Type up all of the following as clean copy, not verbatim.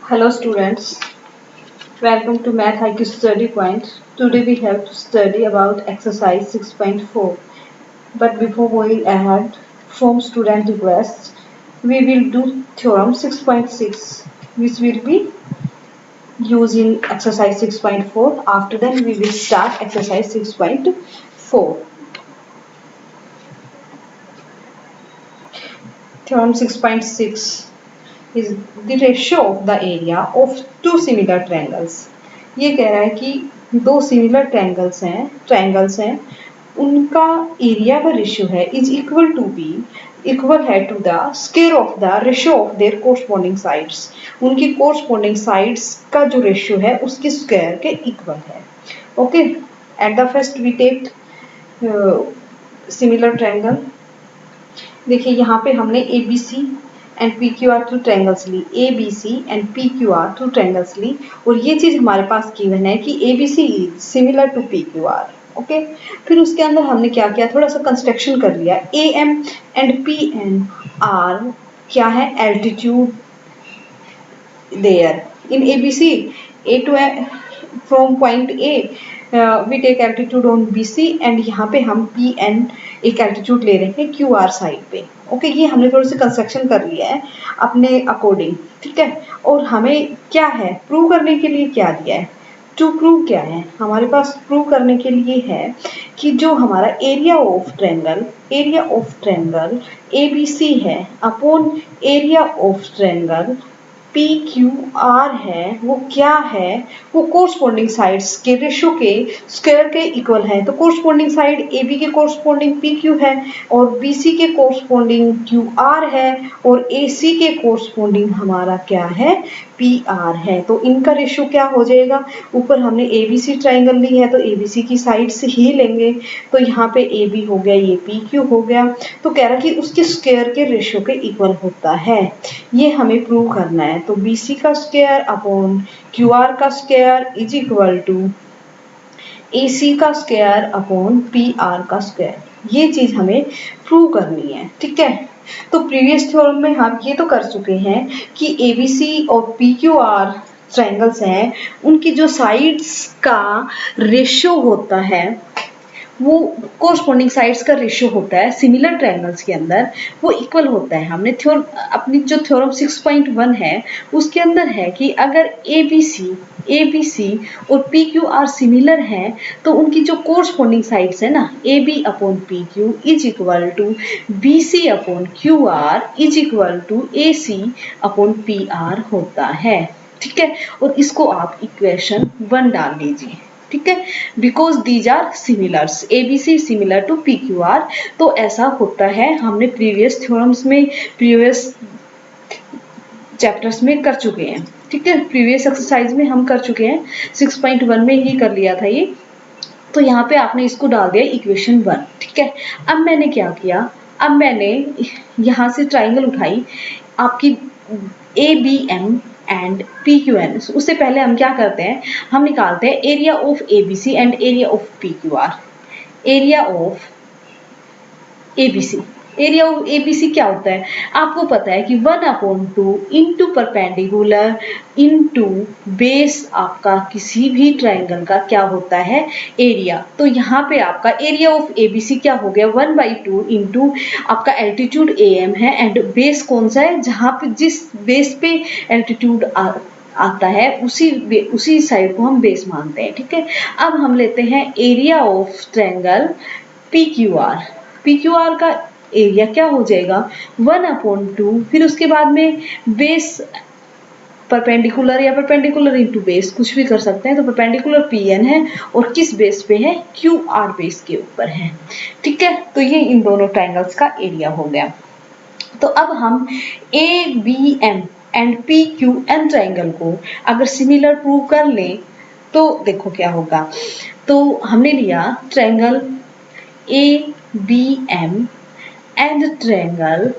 Hello students, welcome to Math IQ Study Point. Today we have to study about exercise 6.4. But before going ahead, from student requests, we will do theorem 6.6 which will be used in exercise 6.4. After that we will start exercise 6.4. Theorem 6.6 is the ratio of the area of two similar triangles. ये कह रहा है कि दो similar triangles हैं उनका area का ratio है इज इक्वल है to the square of the ratio of their corresponding sides. उनकी कोरस्पॉन्डिंग साइड्स का जो रेशियो है उसके स्क्वायर के इक्वल है. Okay, at the first we take similar triangle. देखिए यहाँ पे हमने ABC and PQR two triangles ली, ABC and PQR two triangles ली, और ये चीज हमारे पास गिवन है कि ABC is similar to PQR. Okay, फिर उसके अंदर हमने क्या किया, थोड़ा सा कंस्ट्रक्शन कर लिया. AM एंड PNR क्या है, altitude there in ABC. A to from point A we take altitude on BC and यहाँ पे हम PN एक एल्टीट्यूड ले रहे हैं QR साइड पे. ओके, ये हमने थोड़ी सी कंस्ट्रक्शन कर लिया है अपने अकॉर्डिंग. ठीक है, और हमें क्या है प्रूव करने के लिए क्या दिया है, टू प्रूव क्या है हमारे पास प्रूव करने के लिए है कि जो हमारा एरिया ऑफ ट्रायंगल ABC है upon area of triangle PQR है, वो क्या है, वो कोरस्पॉन्डिंग साइड्स के रेशियो के स्क्वायर के इक्वल है. तो कोरस्पॉन्डिंग साइड AB के कोरस्पॉन्डिंग PQ है और BC के कोरस्पॉन्डिंग QR है और AC के कोरस्पॉन्डिंग हमारा क्या है, PR है. तो इनका रेशियो क्या हो जाएगा, ऊपर हमने ABC ट्रायंगल ली है तो ABC की साइड से ही लेंगे. तो यहाँ पे AB हो गया, ये PQ हो गया. तो कह रहा कि उसके स्क्वायर के रेशियो के इक्वल होता है, ये हमें प्रूव करना है. तो BC का स्क्वायर अपॉन QR का square is equal to AC का स्क्वायर अपॉन PR का स्क्वायर. ये चीज हमें प्रूव करनी है. ठीक है, तो प्रीवियस थ्योरम में हम ये तो कर चुके हैं कि ABC और PQR ट्रायंगल्स हैं, उनकी जो साइड्स का रेशियो होता है वो कोरस्पॉन्डिंग साइड्स का रेशियो होता है सिमिलर ट्रायंगल्स के अंदर, वो इक्वल होता है. हमने अपनी जो थ्योरम 6.1 है उसके अंदर है कि अगर ABC और PQR सिमिलर हैं तो उनकी जो कोरस्पॉन्डिंग साइड्स है ना, AB upon PQ is equal to BC upon QR is equal to AC upon PR होता है. ठीक है, और इसको आप इक्वेशन 1 डाल लीजिए. ठीक है, because these are similars, ABC similar to PQR. तो ऐसा होता है, हमने प्रीवियस थ्योरम्स में प्रीवियस चैप्टर्स में कर चुके हैं. ठीक है, प्रीवियस एक्सरसाइज में हम कर चुके हैं, 6.1 में ही कर लिया था ये. तो यहाँ पे आपने इसको डाल दिया इक्वेशन 1. ठीक है, अब मैंने क्या किया, अब मैंने यहाँ से ट्राइंगल उठाई आपकी ABM एंड PQN. उससे पहले हम क्या करते हैं, हम निकालते हैं area of ABC and area of PQR. Area of ABC क्या होता है, आपको पता है कि 1/2 इंटू परपेंडिकुलर इंटू बेस आपका किसी भी ट्रायंगल का क्या होता है, एरिया. तो यहाँ पे आपका एरिया ऑफ ABC क्या हो गया, 1/2 इंटू आपका एल्टीट्यूड AM है एंड बेस कौन सा है, जहाँ पे जिस बेस पे एल्टीट्यूड आता है उसी साइड को हम बेस मानते हैं. ठीक है, अब हम लेते हैं एरिया ऑफ ट्रायंगल PQR का एरिया क्या हो जाएगा, 1/2, फिर उसके बाद में बेस परपेंडिकुलर या परपेंडिकुलर इनटू बेस कुछ भी कर सकते हैं. तो परपेंडिकुलर PN है और किस बेस पे है, QR बेस के ऊपर है. ठीक है, तो ये इन दोनों ट्रायंगल्स का एरिया हो गया. तो अब हम ABM एंड PQN ट्रायंगल को अगर सिमिलर प्रूव कर लें तो देखो क्या होगा. तो हमने लिया triangle ABM and triangle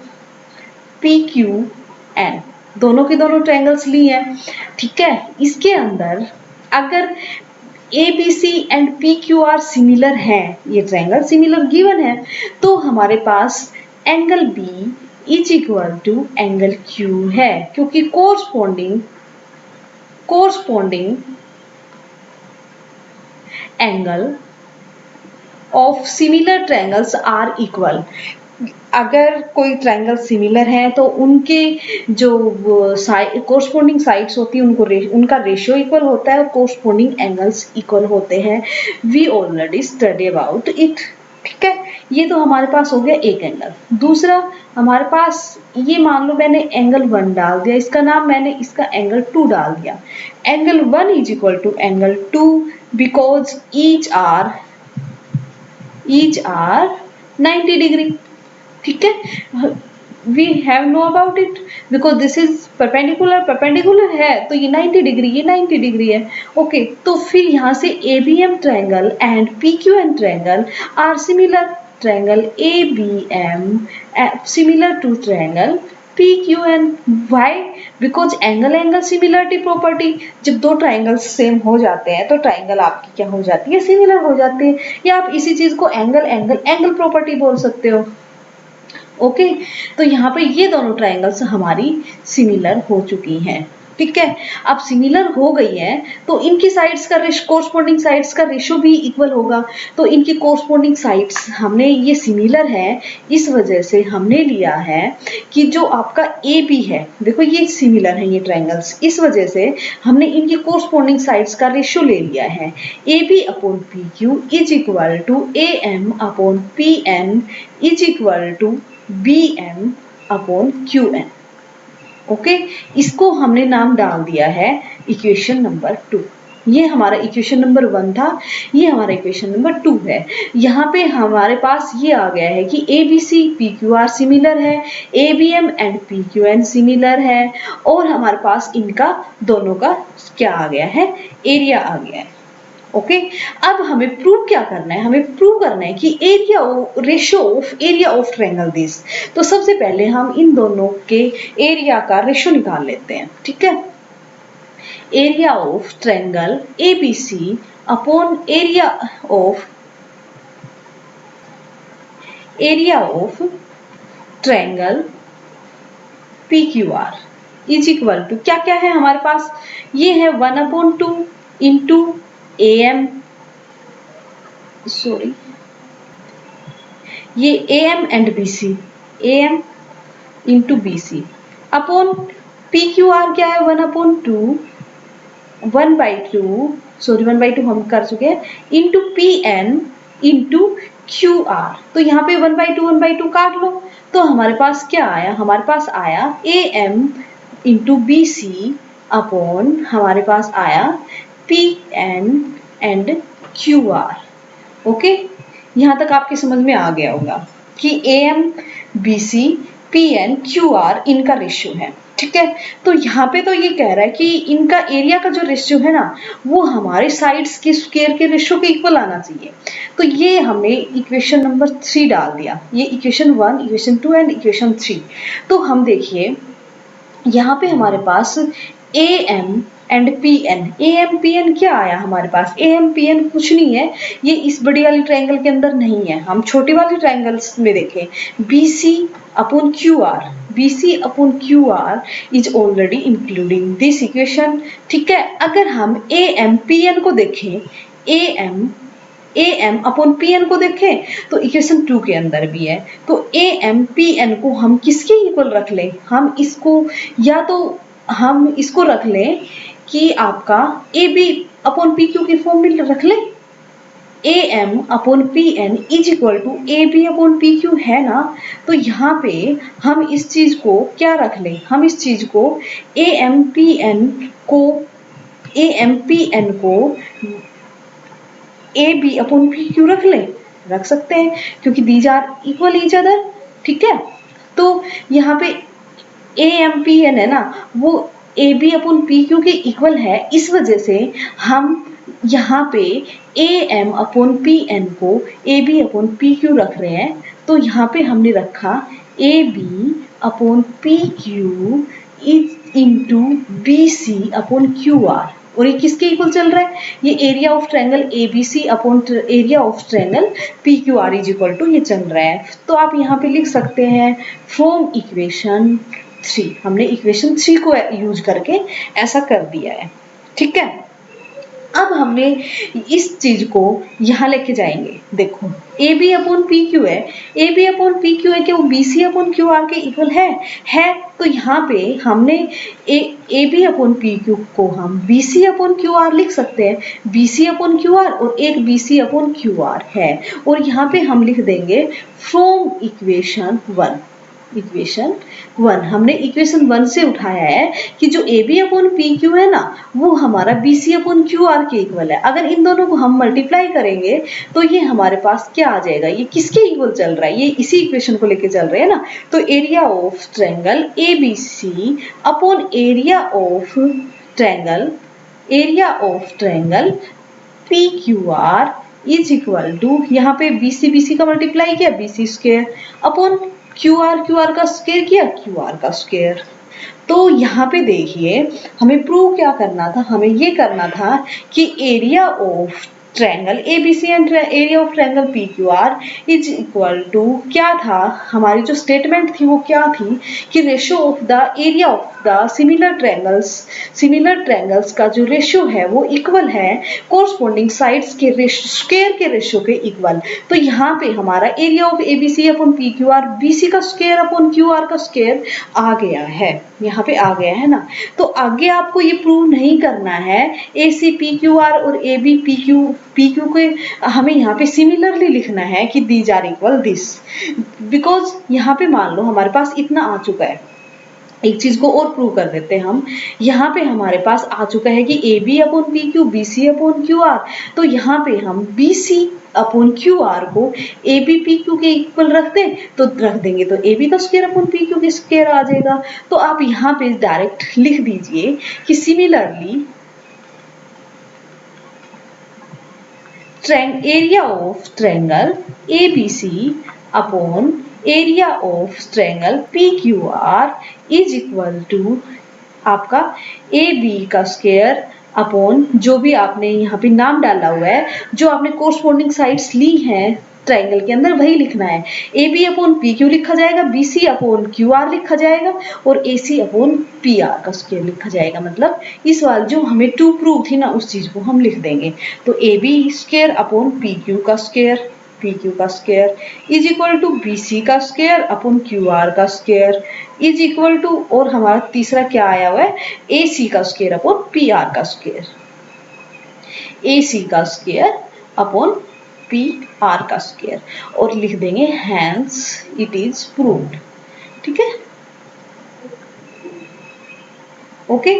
PQN, दोनों के दोनों ट्रायंगल्स लिए हैं. ठीक है, इसके अंदर अगर ABC एंड PQR सिमिलर हैं, ये ट्रायंगल सिमिलर गिवन है, तो हमारे पास angle B is equal to angle Q है, क्योंकि corresponding corresponding angle of similar triangles are equal. अगर कोई ट्रायंगल सिमिलर है तो उनके जो कोरस्पॉन्डिंग साइड्स होती है उनका रेशियो इक्वल होता है और कोरस्पॉन्डिंग एंगल्स इक्वल होते हैं। We already study about it. ठीक है, ये तो हमारे पास हो गया एक एंगल। दूसरा हमारे पास ये मान लो मैंने एंगल 1 डाल दिया, इसका नाम मैंने इसका एंगल 2 डाल दिया। Angle 1 is equal to angle 2 because each are 90 degree. ठीक है, we have know about it because this is perpendicular है तो ये 90 डिग्री, ये 90 डिग्री है। ओके, तो फिर यहाँ से ABM triangle and PQN triangle are similar. Triangle ABM similar to triangle PQN। Why? Because angle similarity property. जब दो ट्रायंगल्स सेम हो जाते हैं तो ट्रायंगल आपकी क्या हो जाती है, सिमिलर हो जाती है। या आप इसी चीज को एंगल प्रॉपर्टी बोल सकते हो। ओके, तो यहाँ पे ये दोनों ट्रायंगल्स हमारी सिमिलर हो चुकी हैं। ठीक है, अब सिमिलर हो गई है तो इनकी साइड्स का कोरस्पॉन्डिंग साइड्स का रेशियो भी इक्वल होगा। तो इनकी कोरस्पॉन्डिंग साइड्स हमने ये सिमिलर है, इस वजह से हमने लिया है कि जो आपका AB है, देखो ये सिमिलर है ये ट्रायंगल्स, इस वजह से हमने इनकी कोरस्पॉन्डिंग साइड्स का रेशियो ले लिया है। AB upon PQ is equal to AM upon PN is equal to BM upon QN। Okay, इसको हमने नाम डाल दिया है इक्वेशन नंबर 2। ये हमारा इक्वेशन नंबर 1 था, ये हमारा इक्वेशन नंबर 2 है। यहाँ पे हमारे पास ये आ गया है कि ABC PQR सिमिलर है, ABM एंड PQN सिमिलर है, और हमारे पास इनका दोनों का क्या आ गया है, एरिया आ गया है। ओके, अब हमें प्रूव क्या करना है, हमें प्रूव करना है कि ratio of area of triangle this. तो सबसे पहले हम इन दोनों के एरिया का रेशियो निकाल लेते हैं। ठीक है, area of triangle ABC upon area of triangle PQR is equal to क्या क्या है हमारे पास, ये है 1/2 इंटू AM, सॉरी ये AM and BC, AM into BC upon PQR क्या है 1/2, 1/2 हम कर चुके हैं, इंटू PN इंटू QR। तो यहाँ पे 1/2 काट लो, तो हमारे पास क्या आया, हमारे पास आया AM इंटू BC अपॉन हमारे पास आया PN एंड QR। ओके, यहाँ तक आपकी समझ में आ गया होगा कि AM BC PN QR इनका रेशियो है। ठीक है, तो यहाँ पे तो ये कह रहा है कि इनका एरिया का जो रेशियो है ना वो हमारे साइड्स के स्क्वायर के रेशियो के इक्वल आना चाहिए। तो ये हमने इक्वेशन नंबर 3 डाल दिया, ये इक्वेशन 1, इक्वेशन 2 एंड इक्वेशन 3। तो हम देखिए यहाँ पे हमारे पास AM एंड AM PN क्या आया हमारे पास, AM PN कुछ नहीं है, ये इस बड़ी वाली ट्रायंगल के अंदर नहीं है। हम छोटी वाली ट्रायंगल्स में देखें, BC upon QR is already including this equation. ठीक है, अगर हम AM PN को देखें, AM अपॉन PN को देखें तो इक्वेशन 2 के अंदर भी है। तो AM PN को हम किसके इक्वल रख लें, हम इसको या तो हम इसको रख लें कि आपका AB अपॉन PQ की फॉर्म में रख लें, AM upon PN is equal to AB upon PQ है ना। तो यहाँ पे हम इस चीज को क्या रख लें, हम इस चीज को AM PN को AB अपॉन PQ रख सकते हैं क्योंकि these are equal each other. ठीक है, तो यहाँ पे AM PN है ना वो AB अपॉन PQ के इक्वल है, इस वजह से हम यहाँ पे AM अपॉन PN को AB अपॉन PQ रख रहे हैं। तो यहाँ पे हमने रखा AB upon PQ into BC upon QR, और ये किसके इक्वल चल रहा है, ये area of triangle ABC upon area of triangle PQR is equal to ये चल रहा है। तो आप यहाँ पे लिख सकते हैं फ्रॉम इक्वेशन 3, हमने इक्वेशन 3 को यूज करके ऐसा कर दिया है। ठीक है। अब हमने इस चीज को यहाँ लेके जाएंगे। देखो A B upon P Q है, A B upon P Q है कि वो B C upon Q R के इक्वल है। तो यहाँ पे हमने A B upon P Q को हम B C upon Q R लिख सकते हैं, B C upon Q R और एक B C upon Q R है। और यहाँ पे हम लिख देंगे फ्रॉम इक्वेशन 1, इक्वेशन 1 हमने इक्वेशन 1 से उठाया है कि जो A B upon P Q है ना वो हमारा B C upon Q R के इक्वल है। अगर इन दोनों को हम मल्टीप्लाई करेंगे तो ये हमारे पास क्या आ जाएगा, ये किसके इक्वल चल रहा है, ये इसी इक्वेशन को लेके चल रहे हैं ना। तो area of triangle A B C upon area of triangle, area of triangle P Q R is equal to, यहाँ पे बी सी का मल्टीप्लाई किया B C square upon Q R का स्क्वायर किया क्यू आर का square. तो यहाँ पे देखिए हमें प्रूव क्या करना था, हमें ये करना था कि area of triangle A B C and area of triangle P Q R is equal to क्या था, हमारी जो स्टेटमेंट थी वो क्या थी कि ratio of the area of the similar triangles का जो रेशियो है वो इक्वल है कोरस्पोंडिंग साइड्स के रेशियो स्क्वायर के रेशियो के इक्वल। तो यहाँ पे हमारा area of A B C upon P Q R B C का स्क्वायर अपॉन क्यू आर का स्क्वायर आ गया है, यहाँ पे आ गया है ना। तो आगे आपको ये प्रूव नहीं करना है ए सी पी क्यू आर और ए बी पी क्यू के हमें यहाँ पे सिमिलरली लिखना है कि these are equal this, because यहाँ पे मान लो हमारे पास इतना आ चुका है। एक चीज को और प्रूव कर देते हैं हम, यहाँ पे हमारे पास आ चुका है कि A B upon P Q B C upon Q R. तो यहाँ पे हम B C upon Q R को ए बी पी क्यू के इक्वल रख दें तो रख देंगे तो ए बी का स्क्वायर अपॉन पी क्यू के स्क्वायर आ जाएगा। तो आप यहाँ पे डायरेक्ट लिख दीजिए कि similarly area of triangle A B C upon area of triangle P Q R is equal to आपका ए बी का स्क्वायर अपॉन जो भी आपने यहाँ पे नाम डाला हुआ है, जो आपने कोरस्पोंडिंग साइड्स ली हैं ट्रायंगल के अंदर वही लिखना है। A B upon P Q लिखा जाएगा, B C upon Q R लिखा जाएगा और A C upon P R का स्क्वायर लिखा जाएगा। मतलब इस वाल जो हमें टू प्रूव थी ना उस चीज को हम लिख देंगे। तो A B square upon P Q का स्क्वायर, पी क्यू का square is equal to B C का स्क्वायर अपॉन क्यू आर का स्क्वायर इज इक्वल टू, और हमारा तीसरा क्या आया हुआ है, ए सी का स्क्वायर अपॉन पी आर का स्क्वायर, ए सी का स्क्वायर अपॉन पी आर का स्क्वायर और लिख देंगे हैंस इट इज प्रूव्ड। ठीक है, ओके।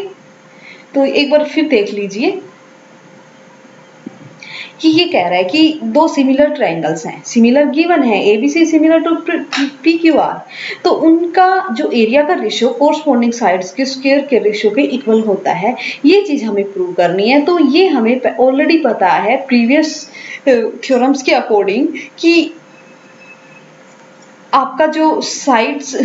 तो एक बार फिर देख लीजिए कि ये कह रहा है कि दो सिमिलर ट्रायंगल्स हैं, सिमिलर गिवन है A B C similar to P Q R, तो उनका जो एरिया का रेशियो कोरस्पोंडिंग साइड्स के स्क्वायर के रेशियो के इक्वल होता है। ये चीज हमें प्रूव करनी है। तो ये हमें ऑलरेडी पता है प्रीवियस थ्योरम्स के अकॉर्डिंग कि आपका जो साइड्स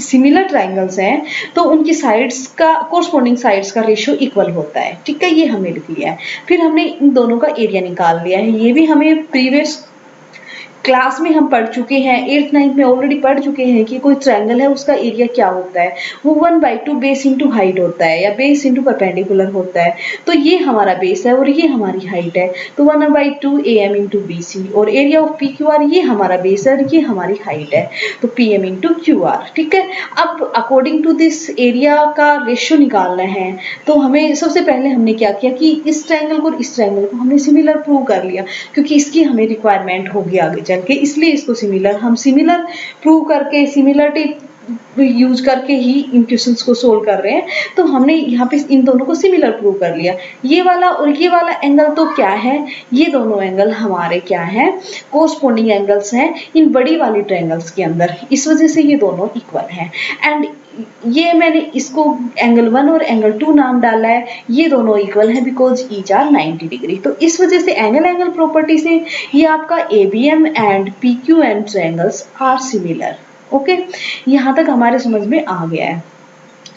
सिमिलर ट्रायंगल्स हैं तो उनकी साइड्स का कोरस्पोंडिंग साइड्स का रेशियो इक्वल होता है। ठीक है, ये हमने लिख लिया है। फिर हमने इन दोनों का एरिया निकाल लिया है। ये भी हमें प्रीवियस क्लास में हम पढ़ चुके हैं, 8th 9th में ऑलरेडी पढ़ चुके हैं कि कोई ट्रायंगल है उसका एरिया क्या होता है, वो 1/2 बेस इंटू हाइट होता है या बेस इंटू परपेंडिकुलर होता है। तो ये हमारा बेस है और ये हमारी हाइट है, तो 1/2 AM इंटू बी सी, और area of P Q are ये हमारा बेस है और ये हमारी हाइट है, तो PM इंटू क्यू आर। ठीक है, अब अकॉर्डिंग टू दिस एरिया का रेशियो निकालना है। तो हमें सबसे पहले हमने क्या किया कि इस ट्रायंगल को इस ट्रायंगल को हमने सिमिलर प्रूव कर लिया, क्योंकि इसकी हमें रिक्वायरमेंट होगी आगे चल के, इसलिए इसको हम सिमिलर प्रूव करके सिमिलरिटी यूज करके ही इन क्वेश्चंस को सोल्व कर रहे हैं। तो हमने यहाँ पे इन दोनों को सिमिलर प्रूव कर लिया। ये वाला और ये वाला एंगल तो क्या है, ये दोनों एंगल हमारे क्या है, कोरस्पोंडिंग एंगल्स हैं इन बड़ी वाली ट्रायंगल्स के अंदर, इस वजह से ये दोनों इक्वल हैं। एंड ये मैंने इसको एंगल 1 और एंगल 2 नाम डाला है, ये दोनों इक्वल हैं बिकॉज ईच आर 90 डिग्री। तो इस वजह से एंगल प्रॉपर्टी से ये आपका ABM and PQN triangles are similar. Okay, यहाँ तक हमारे समझ में आ गया है।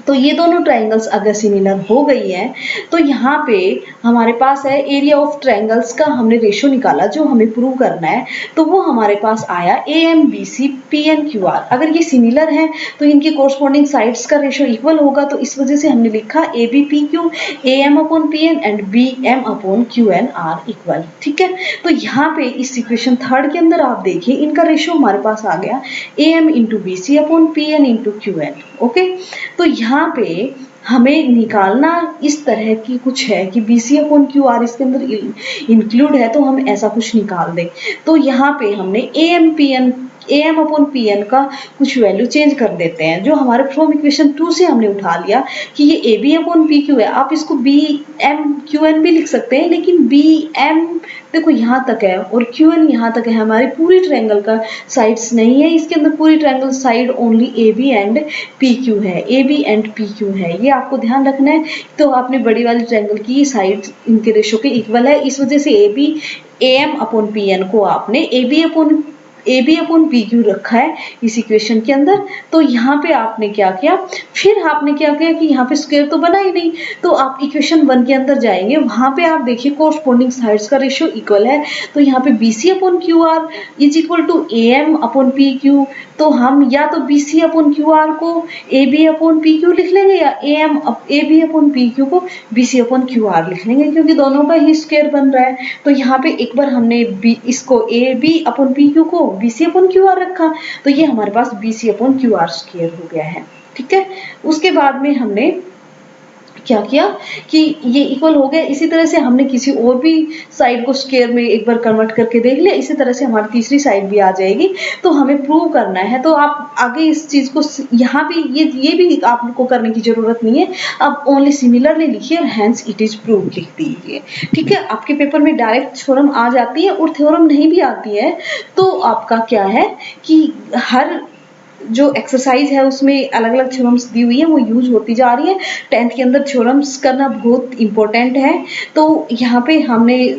तो ये दोनों ट्रायंगल्स अगर सिमिलर हो गई है तो यहाँ पे हमारे पास है एरिया ऑफ ट्रायंगल्स का हमने रेशो निकाला जो हमें प्रूव करना है। तो वो हमारे पास आया AMBC PNQR। अगर ये सिमिलर है तो इनकी कोरस्पॉन्डिंग साइड्स का रेशो इक्वल होगा, तो इस वजह से हमने लिखा ABPQ AM/PN and BM/QN are equal. ठीक है, तो यहाँ पे इस इक्वेशन थर्ड के अंदर आप देखिए इनका रेशो हमारे पास आ गया AM/BC/PN/QN। ओके, तो यहाँ पे हमें निकालना इस तरह की कुछ है कि BC/QR इसके अंदर इंक्लूड है, तो हम ऐसा कुछ निकाल दें। तो यहाँ पे हमने AM/PN का कुछ वैल्यू चेंज कर देते हैं, जो हमारे फ्रॉम इक्वेशन 2 से हमने उठा लिया कि ये AB/PQ है। आप इसको BM/QN भी लिख सकते हैं, लेकिन BM देखो यहाँ तक है और QN यहाँ तक है, हमारी पूरी ट्रायंगल का साइड्स नहीं है इसके अंदर, पूरी triangle side only AB and PQ है, AB एंड PQ है, ये आपको ध्यान रखना है। तो आपने बड़ी वाली ट्रायंगल की साइड इनके रेशो के इक्वल है, इस वजह से AM/PN को आपने AB/PQ रखा है इस इक्वेशन के अंदर। तो यहाँ पे आपने क्या किया, फिर आपने क्या किया कि यहाँ पे स्क्वायर तो बना ही नहीं, तो आप इक्वेशन 1 के अंदर जाएंगे, वहां पे आप देखिए कोरस्पॉन्डिंग साइड्स का रेशियो इक्वल है। तो यहाँ पे BC/QR is equal to AM/PQ। तो हम या तो BC/QR को AB/PQ लिख लेंगे या AB/PQ को BC/QR लिख लेंगे, क्योंकि दोनों का ही स्क्वायर बन रहा है। तो यहाँ पे एक बार हमने इसको AB/PQ को BC/QR रखा, तो ये हमारे पास BC/QR स्क्वायर हो गया है। ठीक है, उसके बाद में हमने क्या किया कि ये इक्वल हो गया। इसी तरह से हमने किसी और भी साइड को स्क्वायर में एक बार कन्वर्ट करके देख लिया, इसी तरह से हमारी तीसरी साइड भी आ जाएगी। तो हमें प्रूव करना है, तो आप आगे इस चीज को यहाँ भी ये भी आपको करने की जरूरत नहीं है, आप ओनली सिमिलरली लिखिए और हैंस इट इज प्रूव लिख दीजिए। ठीक है, आपके पेपर में डायरेक्ट थ्योरम आ जाती है, और थ्योरम नहीं भी आती है तो आपका क्या है कि हर जो एक्सरसाइज है उसमें अलग अलग थ्योरम्स दी हुई है, वो यूज होती जा रही है। 10th के अंदर थ्योरम्स करना बहुत इंपॉर्टेंट है। तो यहाँ पे हमने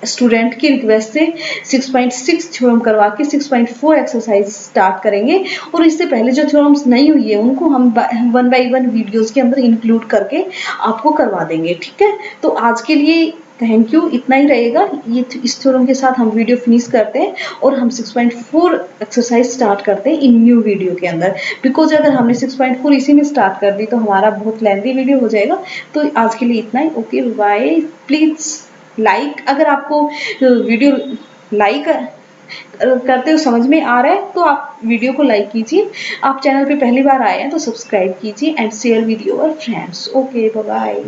स्टूडेंट की रिक्वेस्ट से 6.6 थ्योरम करवा के 6.4 एक्सरसाइज स्टार्ट करेंगे, और इससे पहले जो थ्योरम्स नहीं हुई है उनको हम 1 by 1 वीडियोस के अंदर इंक्लूड करके आपको करवा देंगे। ठीक है, तो आज के लिए थैंक यू, इतना ही रहेगा। ये इस थ्योरम के साथ हम वीडियो फिनिश करते हैं और हम 6.4 एक्सरसाइज स्टार्ट करते हैं इन न्यू वीडियो के अंदर, बिकॉज अगर हमने 6.4 इसी में स्टार्ट कर दी तो हमारा बहुत लेंथी वीडियो हो जाएगा। तो आज के लिए इतना ही, ओके बाय। प्लीज लाइक, अगर आपको वीडियो लाइक करते हो समझ में आ रहा है तो आप वीडियो को लाइक कीजिए। आप चैनल पे पहली बार आए हैं तो सब्सक्राइब कीजिए and share with your friends. Okay bye.